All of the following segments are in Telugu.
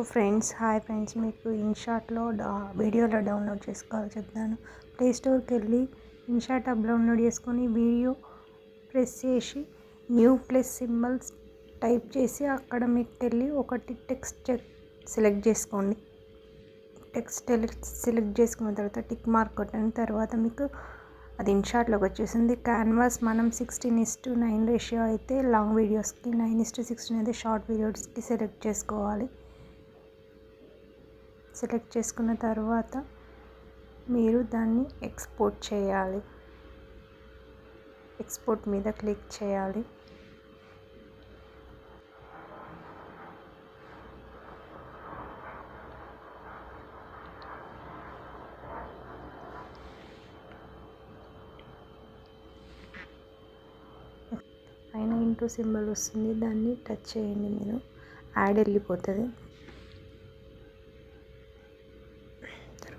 ఫ్రెండ్స్, హాయ్ ఫ్రెండ్స్, మీకు ఇన్షాట్లో వీడియోలో డౌన్లోడ్ చేసుకోవాలో చెప్తాను. ప్లే స్టోర్కి వెళ్ళి ఇన్షాట్ యాప్ డౌన్లోడ్ చేసుకొని వీడియో ప్రెస్ చేసి న్యూ ప్లస్ సింబల్స్ టైప్ చేసి అక్కడ మీకు వెళ్ళి ఒకటి టెక్స్ట్ సెలెక్ట్ చేసుకోండి. టెక్స్ట్ సెలెక్ట్ చేసుకున్న తర్వాత టిక్ మార్క్ కొట్టిన తర్వాత మీకు అది ఇన్షాట్లోకి వచ్చేసింది. క్యాన్వాస్ మనం 16:9 రేషియో అయితే లాంగ్ వీడియోస్కి, 9:16 అయితే షార్ట్ వీడియోస్కి సెలెక్ట్ చేసుకోవాలి. సెలెక్ట్ చేసుకున్న తర్వాత మీరు దాన్ని ఎక్స్పోర్ట్ చేయాలి. ఎక్స్పోర్ట్ మీద క్లిక్ చేయాలి. పైన ఇంటూ సింబల్ వస్తుంది, దాన్ని టచ్ చేయండి. మీరు యాడ్ వెళ్ళిపోతుంది.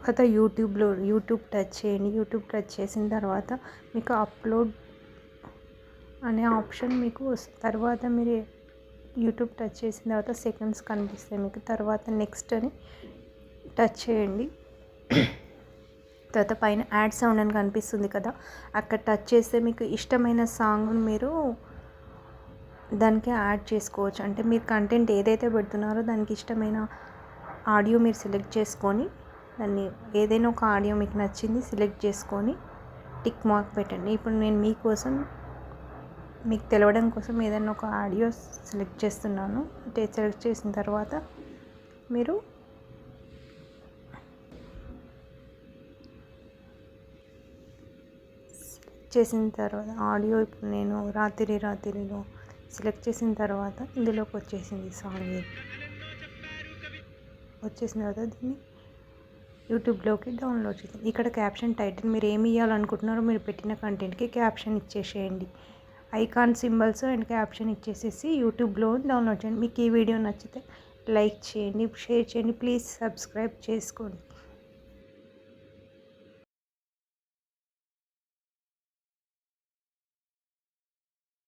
తర్వాత యూట్యూబ్ టచ్ చేయండి. యూట్యూబ్ టచ్ చేసిన తర్వాత మీకు అప్లోడ్ అనే ఆప్షన్ మీకు వస్తుంది. తర్వాత మీరు యూట్యూబ్ టచ్ చేసిన తర్వాత సెకండ్స్ కనిపిస్తాయి మీకు. తర్వాత నెక్స్ట్ అని టచ్ చేయండి. తర్వాత పైన యాడ్ సౌండ్ అని కనిపిస్తుంది కదా, అక్కడ టచ్ చేస్తే మీకు ఇష్టమైన సాంగ్ని మీరు దానికి యాడ్ చేసుకోవచ్చు. అంటే మీరు కంటెంట్ ఏదైతే పెడుతున్నారో దానికి ఇష్టమైన ఆడియో మీరు సెలెక్ట్ చేసుకొని దాన్ని ఏదైనా ఒక ఆడియో మీకు నచ్చింది సెలెక్ట్ చేసుకొని టిక్ మార్క్ పెట్టండి. ఇప్పుడు నేను మీకోసం మీకు తెలవడం కోసం ఏదైనా ఒక ఆడియో సెలెక్ట్ చేస్తున్నాను. సెలెక్ట్ చేసిన తర్వాత మీరు చేసిన తర్వాత ఆడియో ఇప్పుడు నేను రాత్రిలో సెలెక్ట్ చేసిన తర్వాత ఇందులోకి వచ్చేసింది సాంగ్. వచ్చేసిన తర్వాత దీన్ని యూట్యూబ్లోకి డౌన్లోడ్ చేసింది. ఇక్కడ క్యాప్షన్ టైటిల్ మీరు ఏమి ఇవ్వాలనుకుంటున్నారో మీరు పెట్టిన కంటెంట్కి క్యాప్షన్ ఇచ్చేసేయండి. ఐకాన్ సింబల్స్ అండ్ క్యాప్షన్ ఇచ్చేసేసి యూట్యూబ్లో డౌన్లోడ్ చేయండి. మీకు ఈ వీడియో నచ్చితే లైక్ చేయండి, షేర్ చేయండి, ప్లీజ్ సబ్స్క్రైబ్ చేసుకోండి.